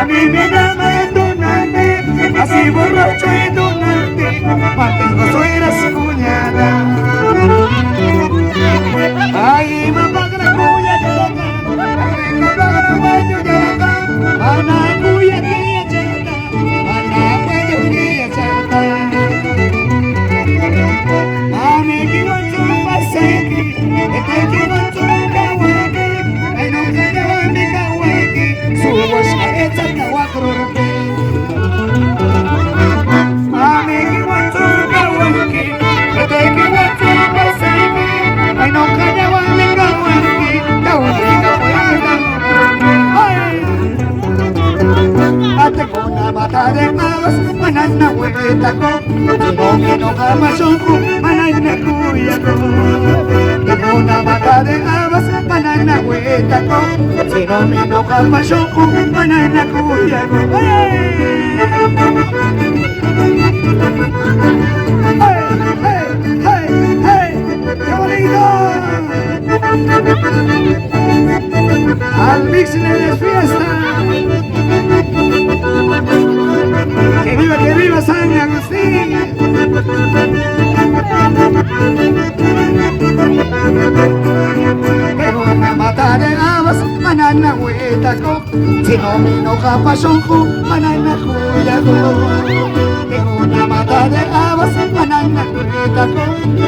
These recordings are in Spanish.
mí me llaman Donante, así borracho y Donante, mantengo su eras cuñada. Ay, mamá que la cuya de la cama, ay, mamá que la baño de la cama, ana cuya que ya chata, ana cuya que ya chata. Mami que va a chupar seki, este que va a chupar kawaki, ay no que te va a mi kawaki, su washa esa kawakrorke. Mami que va a chupar kawaki, este que va a chupar seki, ay no que te va a mi kawaki, kawaki kawaki. Tengo una mata de habas, manana huevita con, no me enoja machoco, manana cuyako. Tengo una mata de habas, manana huevita con, si no me enoja machoco, manana cuyako. ¡Hey, hey, hey, hey! ¡Qué bonito! Al mix de fiesta. Que viva San Agustín. Tengo una mata de habas, manana huetaco, si no me enoja pachonjo, manana cuyaco. Tengo una mata de habas, manana huetaco,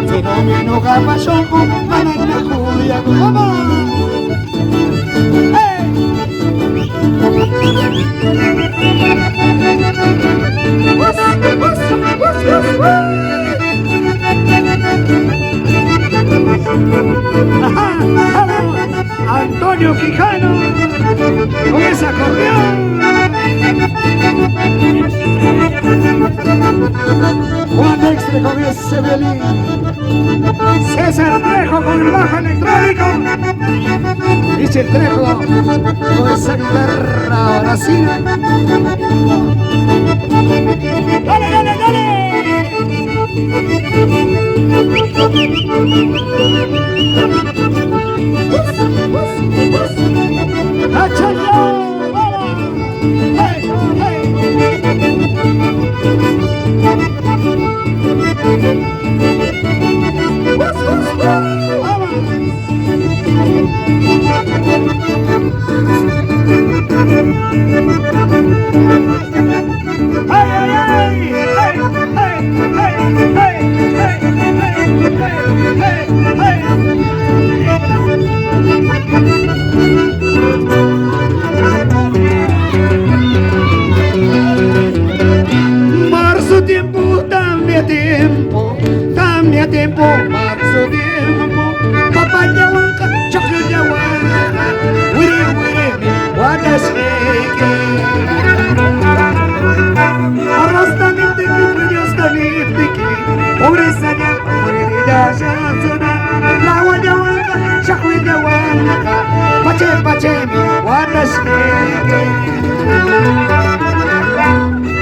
si no me enoja pachonjo, manana cuyaco. ¡Vamos! Antonio Quijano con ese acordeón. Juan Extre con ese violín. César Trejo con el bajo electrónico. Michel Trejo con esa guitarra brasileña. ¡Dale, dale, dale! ¡Achayó! ¡Vamos! ¡Hey, hey! Marzo tiempo, marzo tiempo, papaya huanca, chocolate huanca, wiri wiri, guadasque. Arroz tanitiki, Dios tanitiki, pobreza ya, pobreza ya, la guaya huanca, chocolate huanca, pache pache mi guadasque.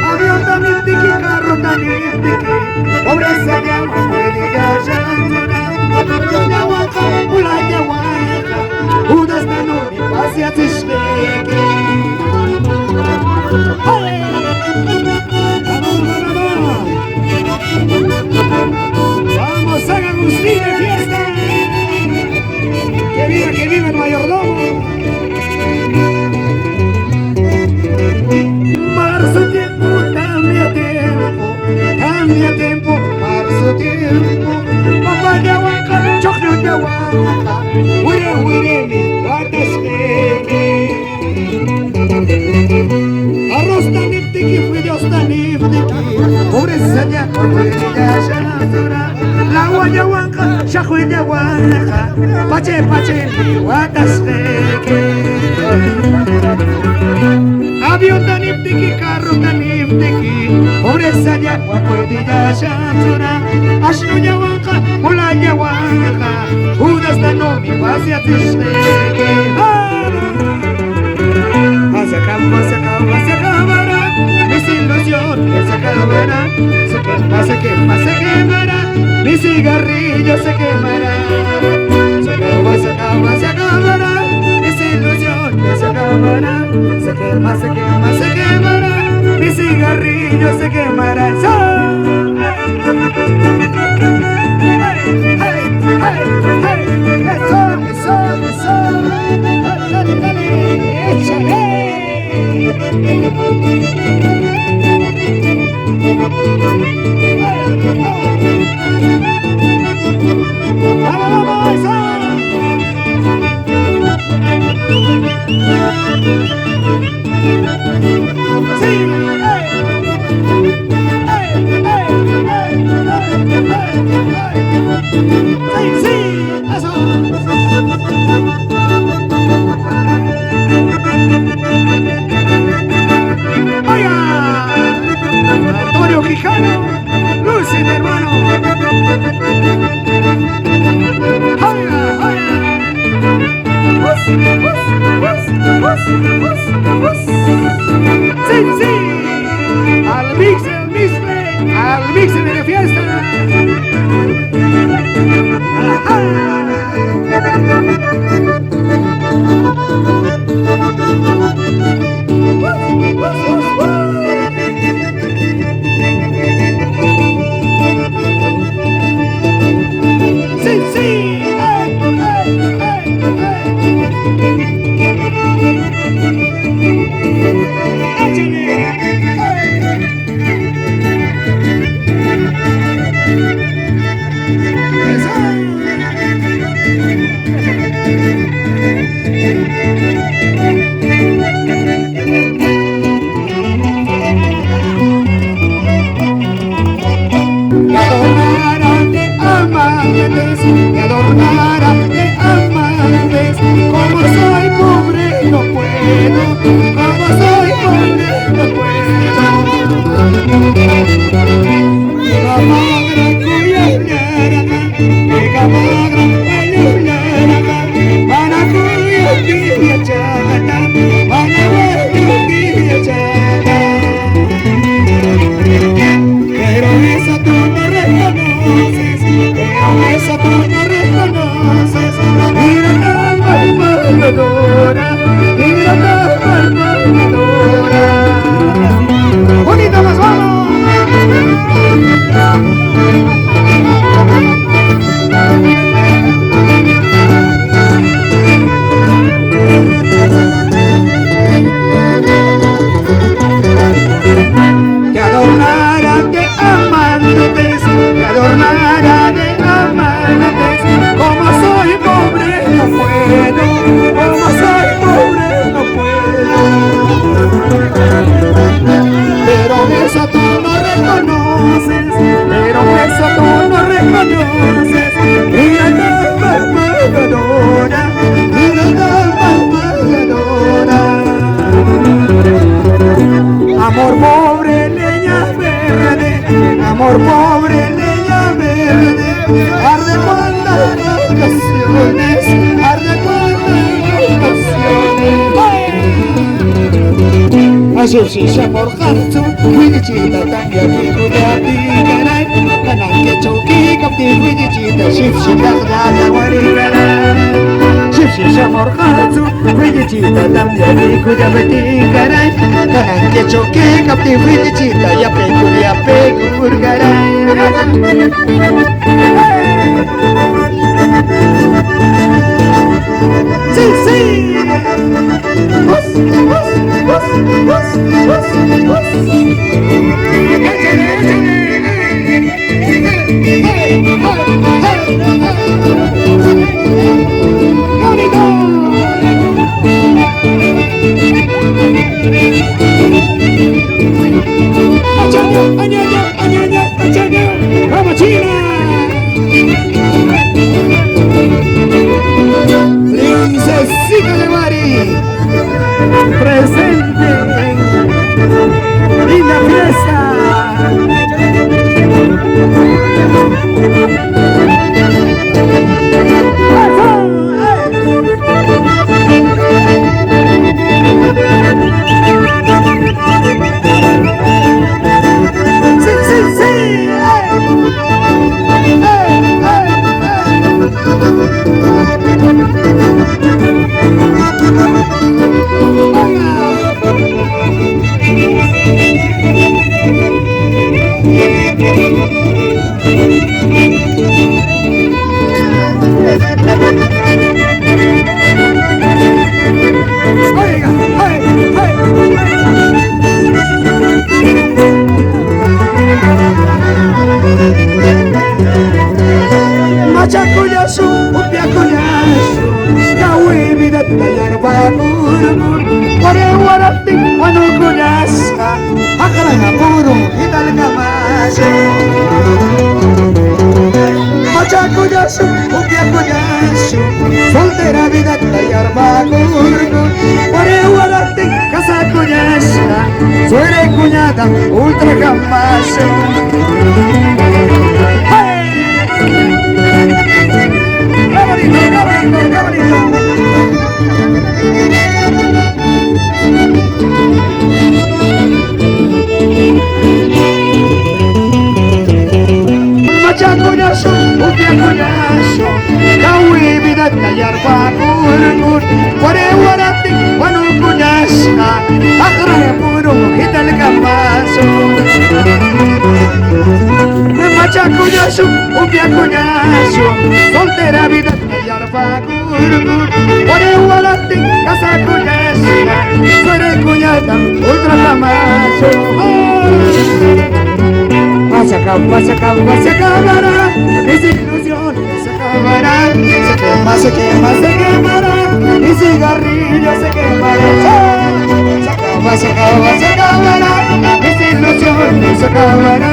Avión tanitiki, carro tanitiki, pobreza ya, pobreza ya. Yahuaca, ula yahuaca, udas na nome, pase a tishveke. Vamos San Agustín de fiesta. Que viva el mayordomo. Marzo tiempo, cambia tiempo, marzo tiempo. Papaya huanca, chocolate huanca, wiri wiri mi guadasque. Arroz taniptiki, Dios taniptiki, pobreza ya, pobreza ya, la guaya huanca, chocolate huanca, pache pache mi guadasque. Avión taniptiki, carro taniptiki, pobreza ya, pobreza ya, ashno ya huanca, ula ya huanca, udas na nome, pase a tishveke. Se acabará, mis ilusiones se acabarán, se quemará, mi cigarrillo se quemará. Se acabará, mis ilusiones se acabarán, se quema, Sí, sí, al mix de la fiesta. Sí, sí, me adornara de amantes, como soy pobre no puedo, como soy pobre no puedo. Mega magra kuyanyaraka, mega magra ayunyaraka, para kuyakiriya chagata, para kuyakiriya chagata. Pero eso tú no reconoces, pero eso tú no reconoces. Mira tan malvadora, mira tan malvadora. ¡Bonito, nos vamos! Te adornara de amantes, te adornara de amantes. Como soy pobre no puedo, como soy pobre no puedo. Pero eso tú no reconoces, pero eso tú no reconoces. Mira tan malvadora, mira tan malvadora. Amor pobre, leña verde, amor pobre, leña verde, arde cuantas ocasiones, arde cuantas ocasiones. Así amor harto, huidichita, tanga pikuda pikaray, kanang kechoki kapti huidichita, shipshita grada warigara. Shipshi amor harto, huidichita, tanga pikuda pikaray, kanang kechoki kapti huidichita, ya pekurgaray. Sí, sí. ¡Vamos, China! Princesita de Mari, presente en la fiesta. Sí, sí, sí. Machacuyasu, upiacuyasu, kawi bidat bayar bakurur, kore warati wanukuyasa, akaranga burung hital kamasu. Machacuyasu, upiacuyasu, soltera bidat bayar bakurur, kore warati kasakuyasa, suere cuñada ultra kamasu. ¡Qué bonito, qué bonito, qué bonito! gurgur ware warati wanu kunyasna akhre puru hital kamaso macha kunyasu ubia kunyasu soltera vida yarfa gurgur ware warati casa kunyasna sore kunyata ultra kamaso vas a acabará, desilusión se acabará, se quemará, mi cigarrillo se quemará, se acabará, desilusión se acabará,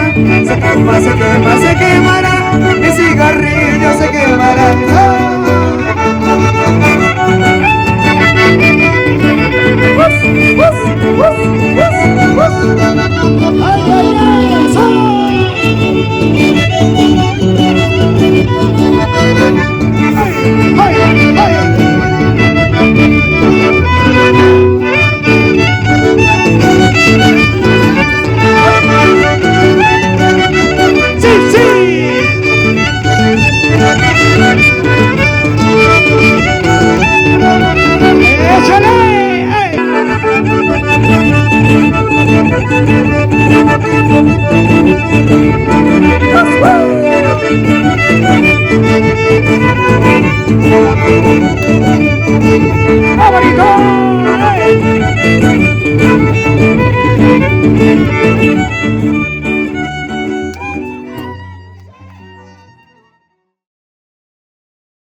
se quemará, mi cigarrillo se quemará. Ay, ay, sí, sí. ¡Échale! ¡Favorito!